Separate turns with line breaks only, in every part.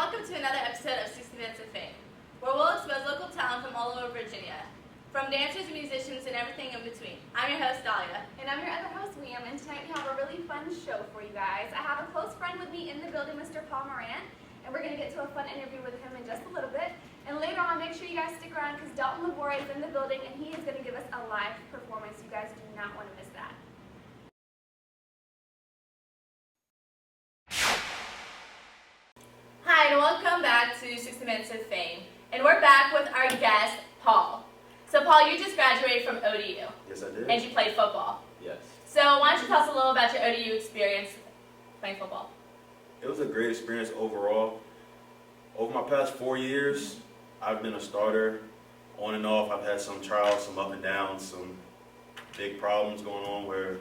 welcome to another episode of 60 Minutes of Fame, where we'll expose local talent from all over Virginia, from dancers and musicians and everything in between. I'm your host, Dahlia.
And I'm your other host, Liam, and tonight we have a really fun show for you guys. I have a close friend with me in the building, Mr. Paul Moran, and we're going to get to a fun interview with him in just a little bit. And later on, make sure you guys stick around because Dalton Labore is in the building, and he is going to give us a live performance. You guys do not want to miss that.
Hi, and welcome back to 60 Minutes of Fame. And we're back with our guest, Paul. So, Paul, you just graduated from ODU.
Yes, I did.
And you played football.
Yes.
So, why don't you tell us a little about your ODU experience playing football?
It was a great experience overall. Over my past 4 years, I've been a starter on and off. I've had some trials, some up and downs, some big problems going on where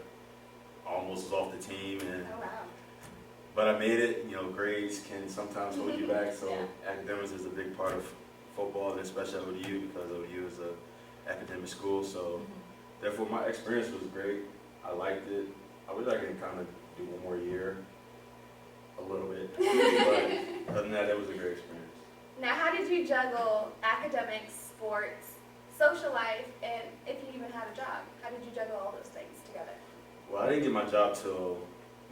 I almost was off the team.
Oh, wow.
But I made it. You know, grades can sometimes hold you back, so
Yeah.
academics is a big part of football, and especially ODU because ODU is an academic school. So therefore, my experience was great. I liked it. I wish I could kind of do one more year, a little bit. But other than that, it was a great experience.
Now, how did you juggle academics, sports, social life, and if you even had a job? How did you juggle all those things together?
Well, I didn't get my job till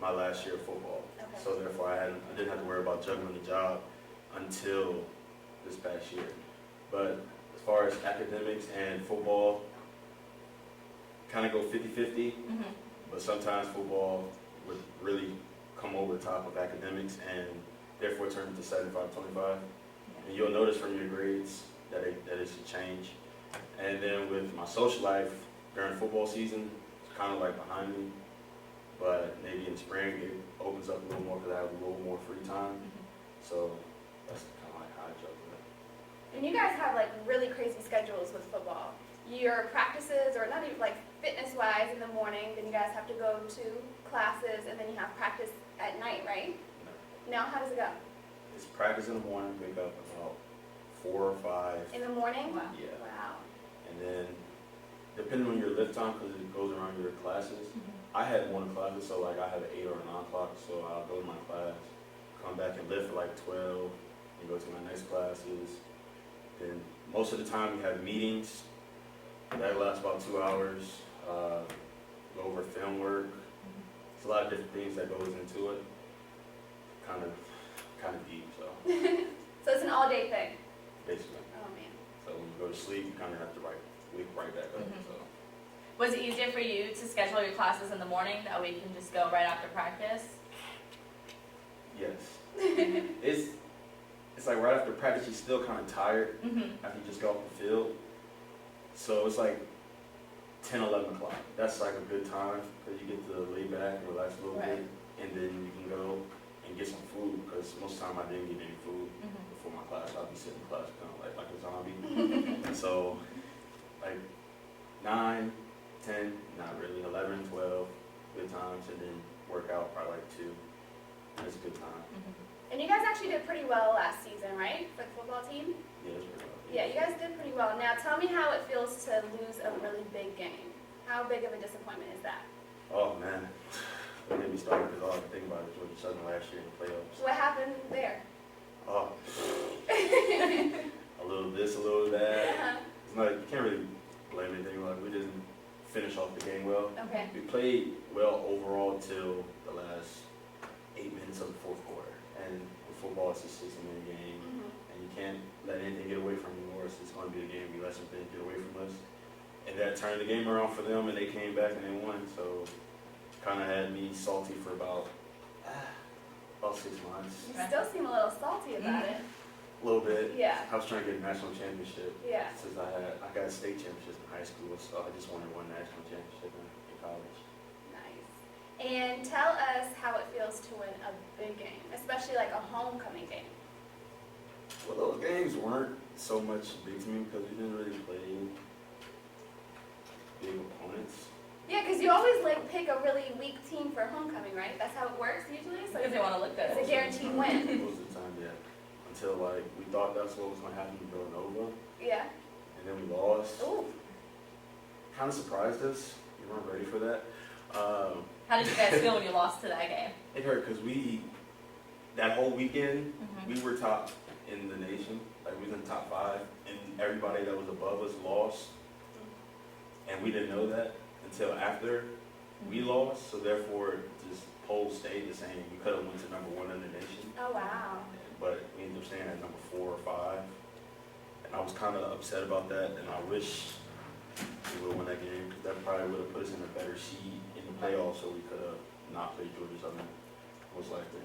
my last year of football.
Okay.
So therefore, I didn't have to worry about juggling the job until this past year. But as far as academics and football, kind of go 50-50. But sometimes football would really come over the top of academics and therefore turn into 75-25. And you'll notice from your grades that it should change. And then with my social life during football season, it's kind of like behind me. But maybe in spring it opens up a little more because I have a little more free time. So that's kind of like how I juggle it.
And you guys have like really crazy schedules with football. Your practices, or not even like fitness-wise in the morning, then you guys have to go to classes, and then you have practice at night, right? Now, how does it go?
It's practice in the morning, wake up about 4 or 5.
In the morning?
Wow.
Yeah.
Wow.
And then depending on your lift time, because it goes around your classes, I had morning classes, so like I have an 8 or 9 o'clock, so I'll go to my class, come back and lift for like 12, and go to my next classes. Then most of the time we have meetings. That lasts about 2 hours. Go over film work. It's a lot of different things that goes into it. Kind of deep, so
So it's an all-day thing.
basically.
Oh man.
So when you go to sleep, you kind of have to wake right back up. So
Was it easier for you to schedule your classes in the morning? That way you can just go right after practice?
yes, it's like right after practice, you're still kind of tired after you just got off the field. So it's like 10, 11 o'clock. That's like a good time because you get to lay back and relax a little bit, and then you can go and get some food because most of the time I didn't get any food before my class. I'd be sitting in class kind of like a zombie. So like 9, 10, not really, 11, 12, good times, and then work out probably like 2. That's a good time.
And you guys actually did pretty well last season, right? For the football team?
Yeah, it's pretty well.
Yeah, you guys did pretty well. Now tell me how it feels to lose a really big game. How big of a disappointment is that?
Oh man, don't get me started because all I can think about is Georgia Southern last year in the playoffs.
What happened there?
Oh, a little this, a little that. It's not, you can't really blame anything. Like we didn't finish off the game well.
Okay.
We played well overall till the last 8 minutes of the fourth quarter. And with football, it's a 60-minute game, and you can't let anything get away from you, or it's going to be a game we let something get away from us. And that turned the game around for them, and they came back and they won. So kind of had me salty for about 6 months.
You still seem a little salty about it.
A little bit.
Yeah.
I was trying to get a national championship.
Yeah.
Since I got a state championship in high school, so I just wanted one national championship in college.
Nice. And tell us how it feels to win a big game, especially like a homecoming game.
Well, those games weren't so much big to me because we didn't really play big opponents.
Yeah, because you always like pick a really weak team for homecoming, right? That's how it works usually. So
Because they want to look good.
it's a guaranteed win.
Most of the time, yeah. Until like we thought that's what was going to happen in Villanova,
Yeah.
and then we lost.
Ooh.
Kind of surprised us. We weren't ready for that.
How did you guys feel when you lost to that game?
It hurt because that whole weekend, we were top in the nation. Like, we was in the top 5, and everybody that was above us lost. And we didn't know that until after we lost, so therefore, just polls stayed the same. We could have went to number 1 in the nation,
Oh, wow.
but we ended up staying at number 4 or 5. And I was kind of upset about that, and I wish we would have won that game, because that probably would have put us in a better seed in the playoffs, so we could have not played Georgia Southern, most likely.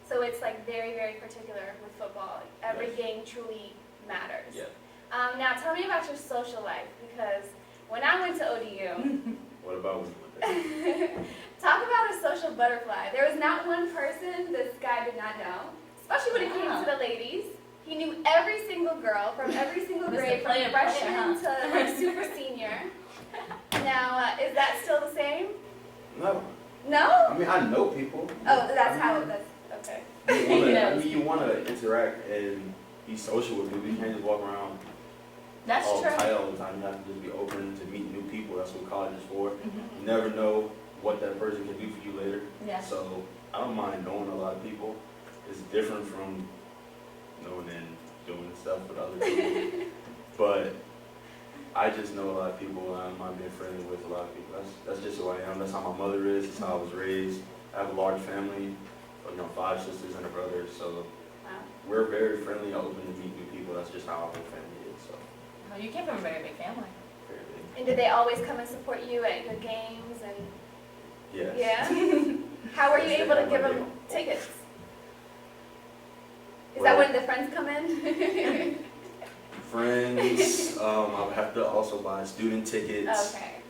So it's like very, very particular with football. Every
Yes.
game truly matters.
Yeah.
Now tell me about your social life, because when I went to ODU,
What about when you went there?
talk about a social butterfly. There was not one person this guy did not know, especially when it came to the ladies. He knew every single girl from every single
Mr.
grade, from
Player,
freshman
huh?
to like super senior. Now, is that still the same?
No.
No?
I mean, I know people.
Oh, that's how it. That's okay.
You want to interact and be social with people. You can't just walk around
That's
all
true.
tight all the time. You have to just be open to meet new people. That's what college is for.
Mhm.
You never know what that person can do for you later.
Yeah.
So I don't mind knowing a lot of people. It's different from knowing and doing stuff with other people. But I just know a lot of people, and I don't mind being friendly with a lot of people. That's just who I am. That's how my mother is. That's how I was raised. I have a large family, 5 sisters and a brother. So
Wow.
we're very friendly and open to meet new people. That's just how our whole family is. So
Oh, you came from a very big family.
very big.
And did they always come and support you at your games? And
Yes.
yeah. How were you
Yes, they
able to
have
give
my
them
deal.
tickets? Is
Well-
that when the friends come in?
Friends. I would have to also buy student tickets.
Okay.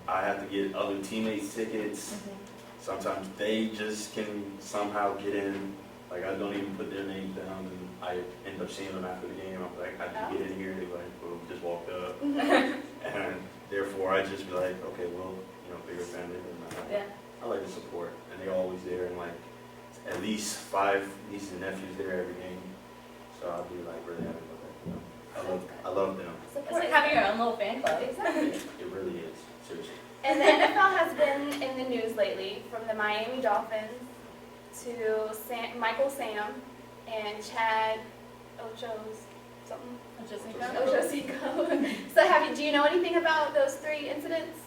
I have to get other teammates tickets. Sometimes they just can somehow get in. Like, I don't even put their names down, and I end up seeing them after the game. I'm like, how'd you get in here? They're like, well, we just walked up. And therefore, I just be like, okay, well, bigger family.
Yeah.
I like the support, and they're always there, and like at least 5 nieces and nephews there every game. So I'll be like really happy about that. I love them.
It's
Support.
like having your own little fan club.
Exactly.
It really is, seriously.
And the NFL has been in the news lately, from the Miami Dolphins to Michael Sam and Chad Ochocinco. So do you know anything about those 3 incidents?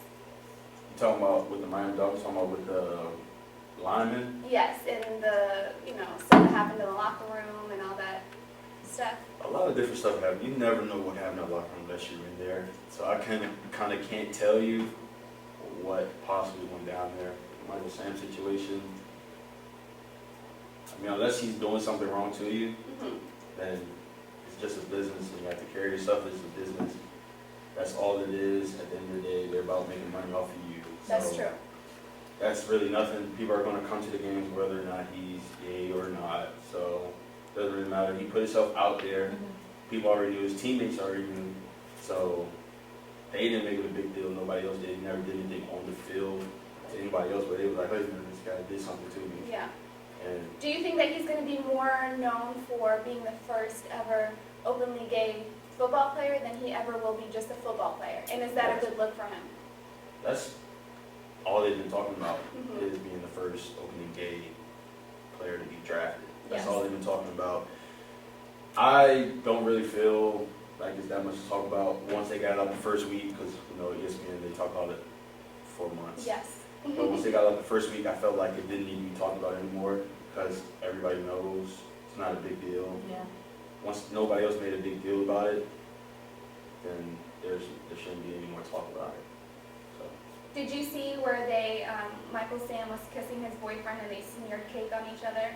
You talking about with the Miami Dolphins? Talking about with the linemen?
Yes, and the, stuff that happened in the locker room and all that stuff.
A lot of different stuff happened. You never know what happened in the locker room unless you're in there. So I kind of can't tell you what possibly went down there. Michael Sam situation. I mean, unless he's doing something wrong to you,
Mhm.
then it's just a business, and you have to carry yourself as a business. That's all it is. At the end of the day, they're about making money off of you.
That's
So
true.
that's really nothing. People are going to come to the games whether or not he's gay or not. So it doesn't really matter. He put himself out there. People already knew. His teammates already knew. So they didn't make it a big deal. Nobody else did. He never did anything on the field to anybody else. But they was like, hey, man, this guy did something to me.
Yeah.
And
Do you think that he's going to be more known for being the first ever openly gay football player than he ever will be just a football player? And is that a
Yes.
good look for him?
that's all they've been talking about
Mhm.
is being the first openly gay player to be drafted. That's
Yes.
all they've been talking about. I don't really feel like it's that much to talk about once they got out the first week, because ESPN, they talk about it for months.
Yes.
But once they got out the first week, I felt like it didn't need to be talked about anymore because everybody knows it's not a big deal.
Yeah.
Once nobody else made a big deal about it, then there shouldn't be any more talk about it. So
Did you see where Michael Sam was kissing his boyfriend and they smeared cake on each other?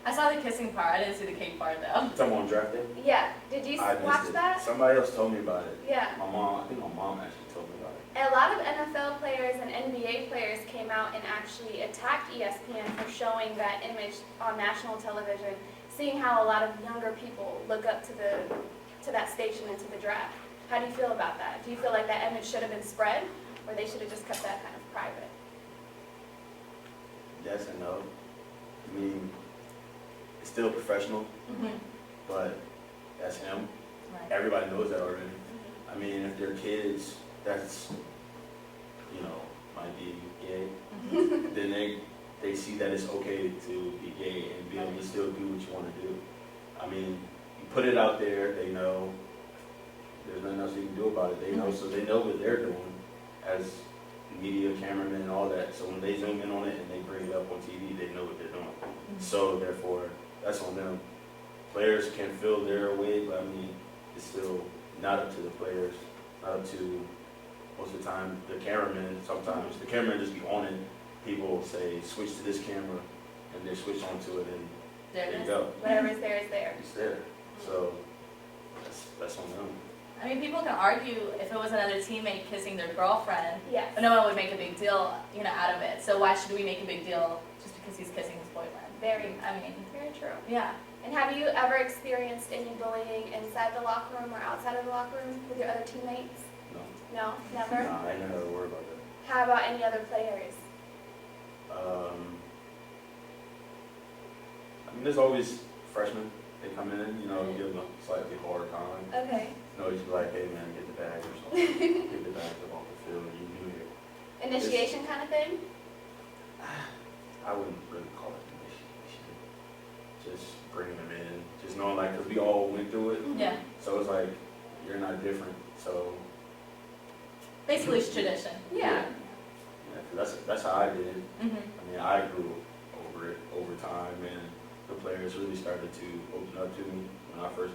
I saw the kissing part. I didn't see the cake part though.
someone drafted.
Yeah. Did you
I missed
watch
it.
that?
Somebody else told me about it.
Yeah.
I think my mom actually told me about it.
A lot of NFL players and NBA players came out and actually attacked ESPN for showing that image on national television, seeing how a lot of younger people look up to that station and to the draft. How do you feel about that? Do you feel like that image should have been spread, or they should have just kept that kind of private?
Yes and no. I mean, it's still professional, but that's him.
Right.
Everybody knows that already. I mean, if they're kids, that's, might be gay, then they see that it's okay to be gay and be able to still do what you want to do. I mean, you put it out there, they know. There's nothing else you can do about it. They know, so they know what they're doing as media, cameramen, and all that. So when they zoom in on it and they bring it up on TV, they know what they're doing. So therefore, that's on them. Players can feel their way, but I mean, it's still not up to the players, not up to, most of the time, the cameraman. Sometimes the cameraman just be on it. People will say, switch to this camera, and they switch onto it, and there you go.
Whatever's there is there.
It's there. So that's on them.
I mean, people can argue if it was another teammate kissing their girlfriend,
Yes.
but no one would make a big deal, out of it. So why should we make a big deal just because he's kissing his boyfriend?
Very,
I mean,
very true.
yeah.
And have you ever experienced any bullying inside the locker room or outside of the locker room with your other teammates?
No.
No, never?
Nah, I never had to worry about that.
How about any other players?
I mean, there's always freshmen. They come in, give them a slightly harder time.
Okay.
Just be like, hey man, get the bag or something. Get the bag up off the field, you new here.
Initiation kind of thing?
I wouldn't really call it initiation. Just bringing them in, just knowing because we all went through it.
Yeah.
So it's like, you're not different. So
Basically, it's tradition.
Yeah.
'cause that's how I did it.
Mm-hmm.
I mean, I grew over it over time, and the players really started to open up to me after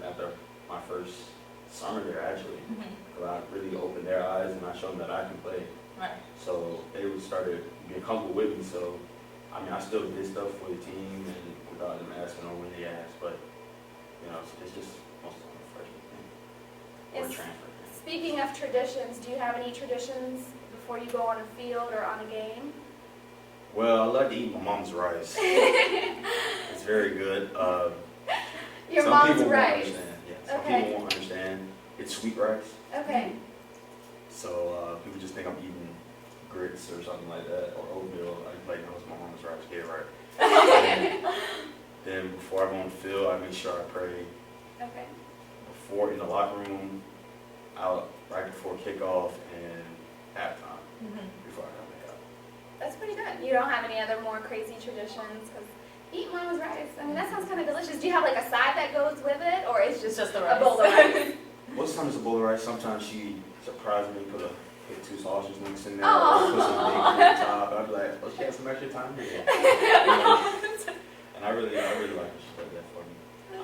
my first summer there, actually.
Mm-hmm.
'Cause I really opened their eyes, and I showed them that I can play.
Right.
So they started being comfortable with me. So, I mean, I still did stuff for the team, and without them asking or when they asked, but, it's just most of the freshman thing. Or
Is-
transfer thing.
Speaking of traditions, do you have any traditions before you go on a field or on a game?
Well, I like to eat my mom's rice. It's very good.
Your
Some
mom's
people won't
rice.
understand. Yeah, some
Okay.
people won't understand. It's sweet rice.
Okay.
So people just think I'm eating grits or something like that, or oatmeal. I'm like, no, it's my mom's rice. Get it right. Then before I go on the field, I make sure I pray.
Okay.
Before in the locker room, right before kickoff and halftime,
Mm-hmm.
before I come back out.
That's pretty good. You don't have any other more crazy traditions? Because eat mom's rice. I mean, that sounds kind of delicious. Do you have like a side that goes with it, or it's just
Just the
a
rice.
bowl of rice?
Most times it's a bowl of rice. Sometimes she surprised me, put 2 sausage links in there,
Oh.
put some bacon on top. I'd be like, oh, she had some extra time here. And I really like that she did that for me.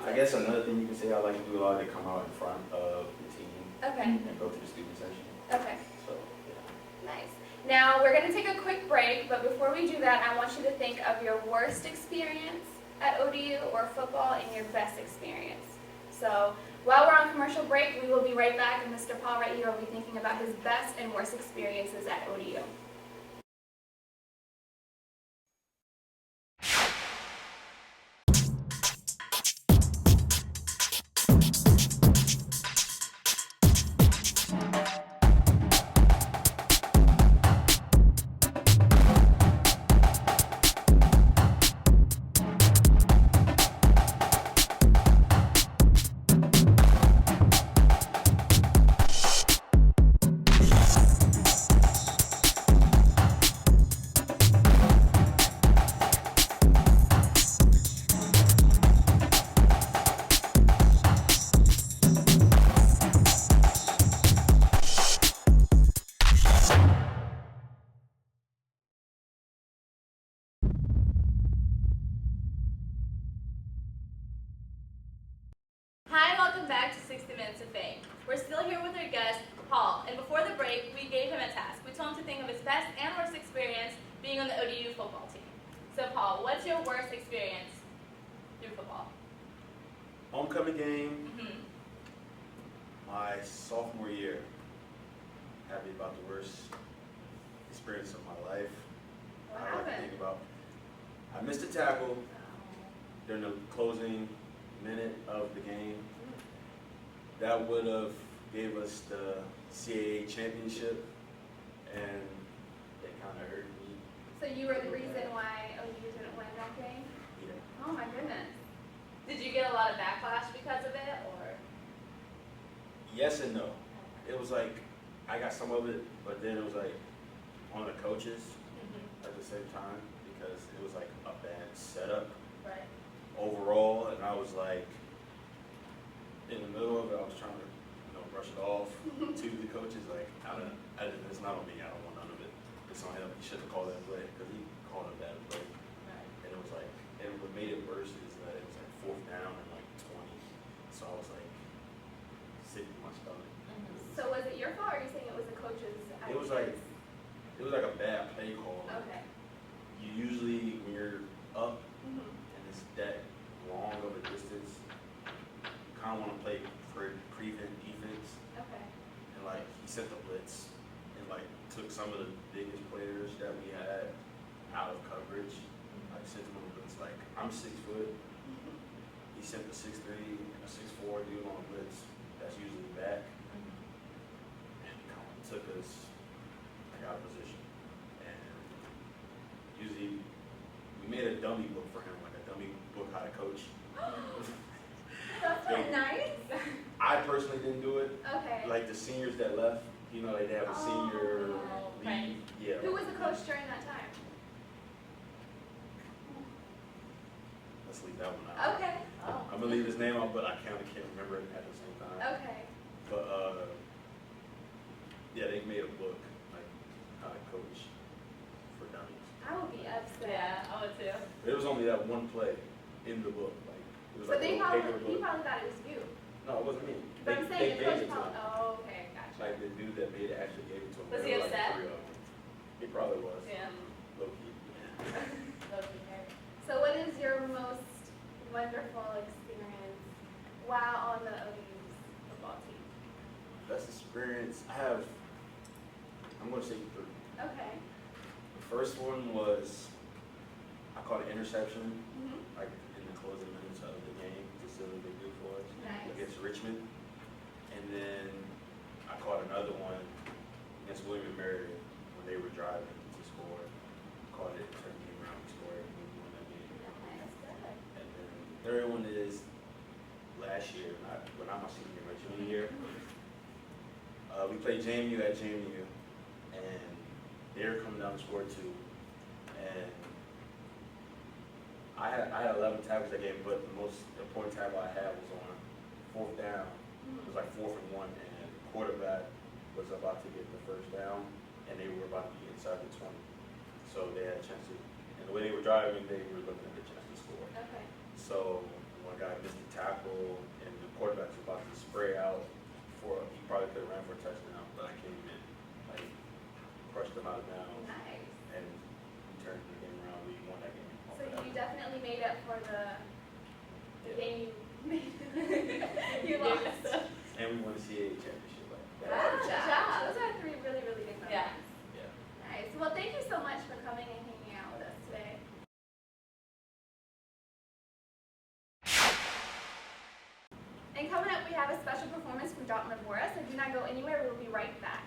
I guess another thing you can say I like to do a lot is come out in front of the team
Okay.
and go to the student section.
Okay.
So, yeah.
Nice. Now we're going to take a quick break, but before we do that, I want you to think of your worst experience at ODU or football and your best experience. So while we're on commercial break, we will be right back, and Mr. Paul right here will be thinking about his best and worst experiences at ODU.
Hi, and welcome back to 60 Minutes of Fame. We're still here with our guest, Paul, and before the break, we gave him a task. We told him to think of his best and worst experience being on the ODU football team. So, Paul, what's your worst experience through football?
Homecoming game,
Mm-hmm.
my sophomore year. Happy about the worst experience of my life.
What
I like to
happened?
think about. I missed a tackle during the closing minute of the game. That would have gave us the CAA championship, and it kind of hurt me.
So you were the reason why ODU didn't win that game?
Yeah.
Oh my goodness.
Did you get a lot of backlash because of it, or?
Yes and no. It was like I got some of it, but then it was like one of the coaches
Mm-hmm.
at the same time, because it was like a bad setup
Right.
overall, and I was like, in the middle of it, I was trying to, brush it off to the coaches, like, it's not on me, I don't want none of it. It's on him, he shouldn't have called that play, because he called a bad play.
Right.
And it was like, and what made it worse is that it was like 4th down and like 20. So I was like, sick to my stomach.
So was it your fault, or are you saying it was the coach's?
It was like a bad play call.
Okay.
You usually, when you're up
Mhm.
and it's that long of a distance, you kind of want to play prevent defense.
Okay.
And like, he sent the blitz and like took some of the biggest players that we had out of coverage. Like, sent them on the blitz. Like, I'm 6 foot. He sent the 6'3", a 6'4" dude on blitz. That's usually back. And he kind of took us like out of position. And usually we made a dummy book for him, like a dummy book how to coach.
That's so nice.
I personally didn't do it.
Okay.
Like the seniors that left, they have a senior
Oh,
lead.
right.
Yeah.
Who was the coach during that time?
Let's leave that one out.
Okay.
Oh.
I'm gonna leave his name out, but I can't remember it at the same time.
Okay.
But yeah, they made a book like how to coach for dummies.
I would be upset.
Yeah, I would too.
There was only that one play in the book. Like it was
But
like a
they
little paper
probably, he
book.
probably thought it was you.
No, it wasn't me.
But I'm saying
they
the
gave
coach
it to
probably.
him.
Oh, okay, gotcha.
Like the dude that made it actually gave it to him.
Was
There
he
were, like,
upset?
3 of them. He probably was.
Yeah.
Low key.
So what is your most wonderful experience while on the OU's football team?
Best experience I have. I'm gonna say 3.
Okay.
The first one was I caught an interception
Mm-hmm.
like in the closing minutes of the game to seal a big deal for us
Nice.
against Richmond, and then I caught another one against William and Mary when they were driving to score. Caught it, turned the game around, and scored, and we won that game.
That's good.
And then the third one is last year, not my senior year, my junior year. We played JMU at JMU, and they were coming down to score 2. And I had 11 tackles that game, but the most important tackle I had was on 4th down. It was like 4th and 1, and the quarterback was about to get the first down, and they were about to be inside the 20. So they had a chance to, and the way they were driving, they were looking at the chance to score.
Okay.
So one guy missed the tackle, and the quarterback was about to spray out he probably could have ran for a touchdown, but I came in, like, crushed them out of bounds,
Nice.
and we turned the game around. We won that game.
So you definitely made up for the
Yeah.
game you made. You lost.
And we won the CAA championship. Like that.
Good job. Those are 3 really, really good
Yeah.
moments.
Yeah.
Nice. Well, thank you so much for coming and hanging out with us today. And coming up, we have a special performance from Dalton Lavora, so do not go anywhere. We'll be right back.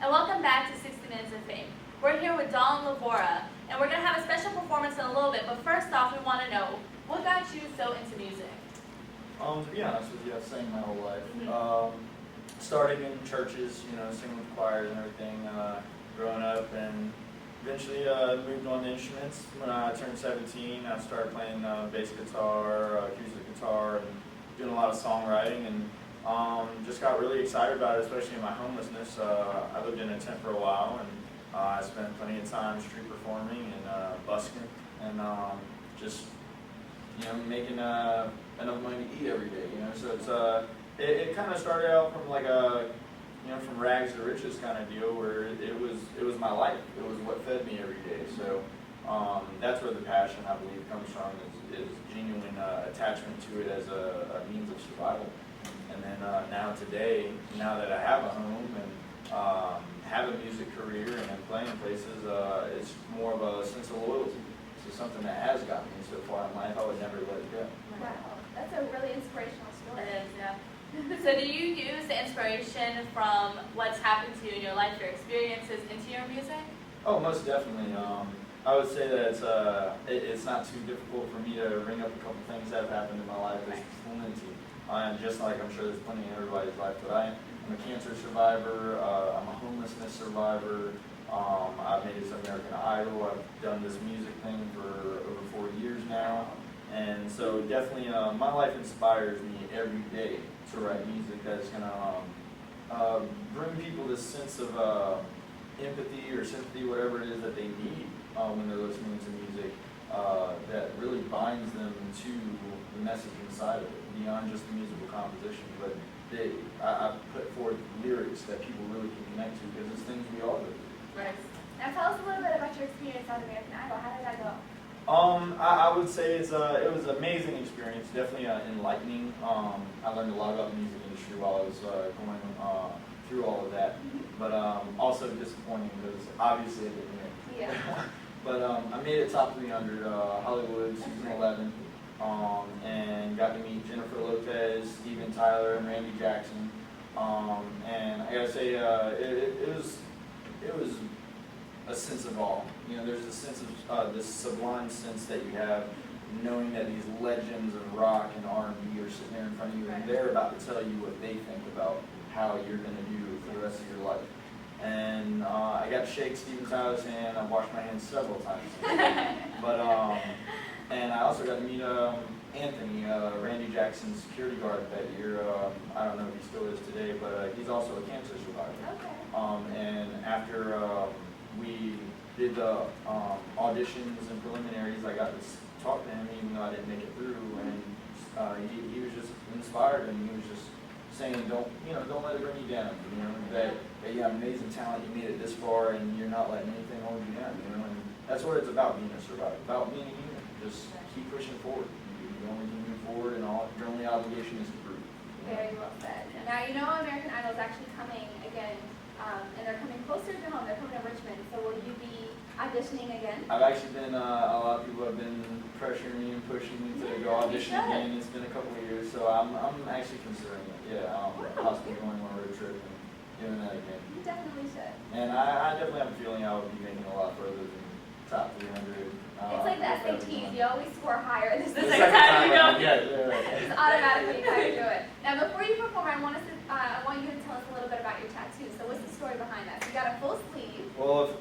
And welcome back to 60 Minutes of Fame. We're here with Dalton Lavora, and we're going to have a special performance in a little bit, but first off, we want to know, what got you so into music?
To be honest with you, I've sang my whole life.
Mhm.
Starting in churches, singing with choirs and everything, growing up, and eventually moved on to instruments. When I turned 17, I started playing bass guitar, acoustic guitar, and doing a lot of songwriting, and just got really excited about it, especially in my homelessness. I lived in a tent for a while, and I spent plenty of time street performing and busking, and just making enough money to eat every day. So it's it kind of started out from like a from rags to riches kind of deal, where it was my life. It was what fed me every day. So that's where the passion, I believe, comes from, is genuine attachment to it as a means of survival. And then now today, now that I have a home and have a music career and I'm playing places, it's more of a sense of loyalty. It's something that has gotten me so far in life. I would never let it go.
Wow, that's a really inspirational story.
It is, yeah. So do you use the inspiration from what's happened to you in your life, your experiences, into your music?
Oh, most definitely. I would say that it's not too difficult for me to bring up a couple things that have happened in my life. There's plenty. Just like I'm sure there's plenty in everybody's life, but I'm a cancer survivor. I'm a homelessness survivor. I've made it to American Idol. I've done this music thing for over 4 years now. And so definitely my life inspires me every day to write music that's going to bring people this sense of empathy or sympathy, whatever it is that they need when they're listening to music, that really binds them to the message inside of it, beyond just the musical composition. But I put forth lyrics that people really can connect to, because it's things we all do.
Right.
Now tell us a little bit about your experience on American Idol. How did that go?
I would say it was an amazing experience, definitely enlightening. I learned a lot about the music industry while I was going through all of that, but also disappointing because obviously I didn't win.
Yeah.
But I made it top 300, Hollywood, season 11, and got to meet Jennifer Lopez, Steven Tyler, and Randy Jackson. And I gotta say, it was a sense of awe. There's a sense of this sublime sense that you have, knowing that these legends of rock and R&B are sitting there in front of you, and they're about to tell you what they think about how you're going to do for the rest of your life. And I got to shake Steven Tyler's hand. I washed my hands several times. But and I also got to meet Anthony, Randy Jackson's security guard that year. I don't know if he still is today, but he's also a cancer survivor.
Okay.
And after we did the auditions and preliminaries, I got to talk to him, even though I didn't make it through. And he was just inspired, and he was just saying, don't let it bring you down. That you have amazing talent, you made it this far, and you're not letting anything hold you down. And that's what it's about, being a survivor, about being a human. Just keep pushing forward. You only can move forward, and your only obligation is to prove.
Very well said. Now American Idol is actually coming again, and they're coming closer to home. They're coming to Richmond. So will you be auditioning again?
I've actually been, a lot of people have been pressuring me and pushing me to go audition again. It's been a couple of years, so I'm actually considering it. Yeah, possibly going on a road trip and doing that again.
You definitely should.
And I definitely have a feeling I would be making a lot further than top 300.
It's like the SATs. You always score higher. This
The
is
second time you go.
Yeah, right.
It's automatically how you do it. Now, before you perform, I want you to tell us a little bit about your tattoo. So, what's the story behind that? So, you got a full sleeve.
Well,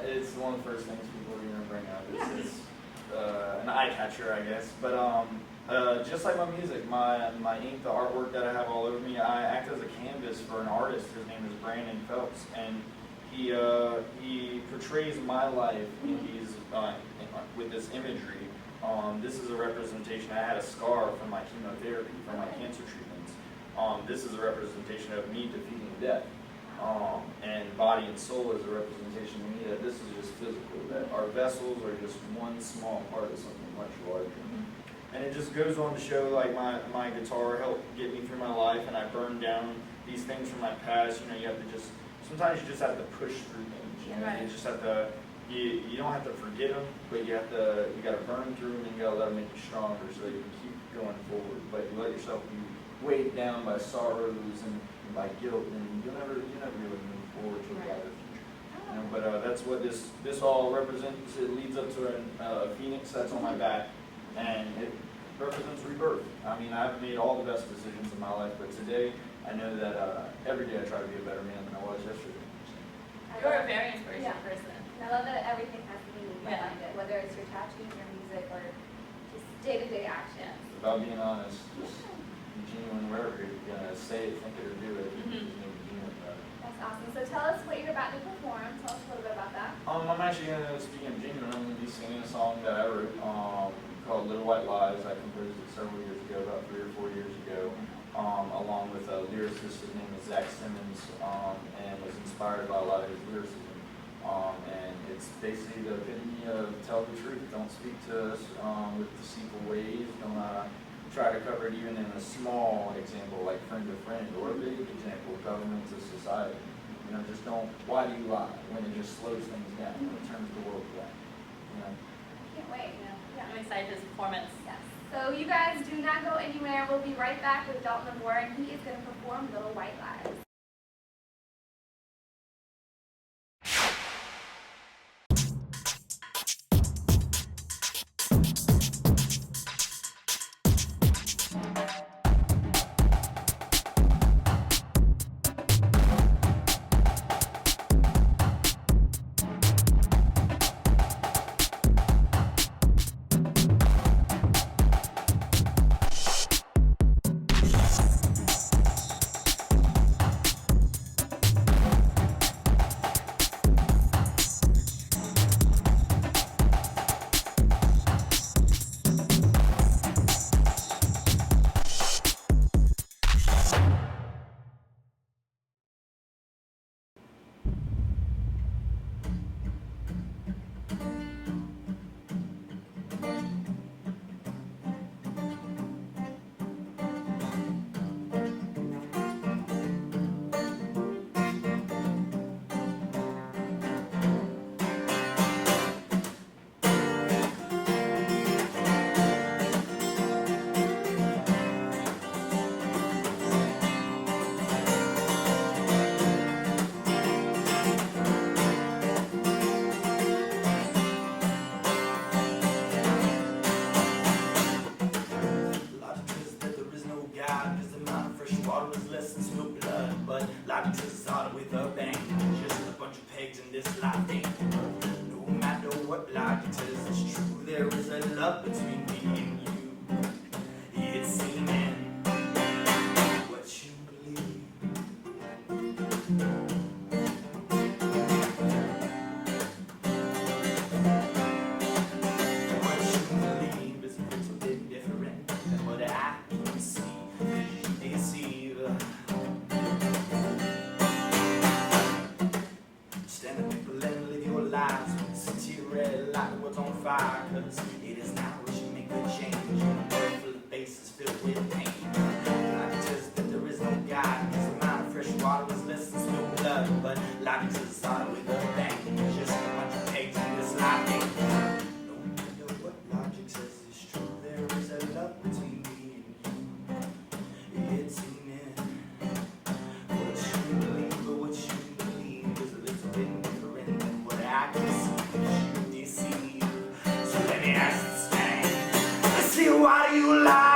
it's one of the first things people are going to bring up. It's an eye catcher, I guess. But just like my music, my ink, the artwork that I have all over me, I act as a canvas for an artist. His name is Brandon Phelps, and he portrays my life in these with this imagery. This is a representation. I had a scar from my chemotherapy, from my cancer treatments. This is a representation of me defeating death. And body and soul is a representation to me that this is just physical, that our vessels are just one small part of something much larger. And it just goes on to show, like, my guitar helped get me through my life, and I burned down these things from my past. You have to sometimes you just have to push through things. You just have to, you don't have to forget them, but you got to burn through them, and you got to let them make you stronger so that you can keep going forward. But you let yourself be weighed down by sorrows and by guilt, and you'll never really move forward to a brighter future. But that's what this all represents. It leads up to a phoenix that's on my back, and it represents rebirth. I mean, I've made all the best decisions in my life, but today I know that every day I try to be a better man than I was yesterday.
You're a very inspirational person.
And I love that everything has meaning behind it, whether it's your tattoos, your music, or just day-to-day actions.
It's about being honest, just be genuine wherever you're gonna say it, think it, or do it. Just need to be genuine about it.
That's awesome. So tell us what you're about to perform. Tell us a little bit about that.
I'm actually gonna, speaking of genuine, I'm gonna be singing a song that I wrote called Little White Lies. I composed it several years ago, about 3 or 4 years ago. along with a lyricist. His name is Zach Simmons, and was inspired by a lot of his lyricism. And it's basically the epitome of tell the truth. Don't speak to us with deceitful ways. Don't try to cover it even in a small example like friend to friend, or a big example, government to society. You know, just don't, why do you lie? When it just slows things down, when it turns the world around. You know?
Can't wait.
I'm excited for his performance.
Yes. So you guys do not go anywhere. We'll be right back with Dalton Lamore, and he is going to perform Little White Lies.
Logic says started with a bang. Just a bunch of pegs in this life thing. No matter what logic says it's true, there is a love between me and you. It's seeming what you believe. What you believe is a little bit different than what I can see. You deceive. Stand up, people, and live your lives. Sit here, red light, what's on fire? Cause it is now we should make a change. In a world full of faces filled with pain. Logic says that there is no God. Cause the amount of fresh water is less than spilled blood. But logic says it started with a bang. Just a bunch of pegs in this life thing. No matter what logic says is true, there is a love between me and you. It's seeming what you believe, but what you believe is a little bit different than what I can see. You deceive. So let me ask this thing. I see, why do you lie?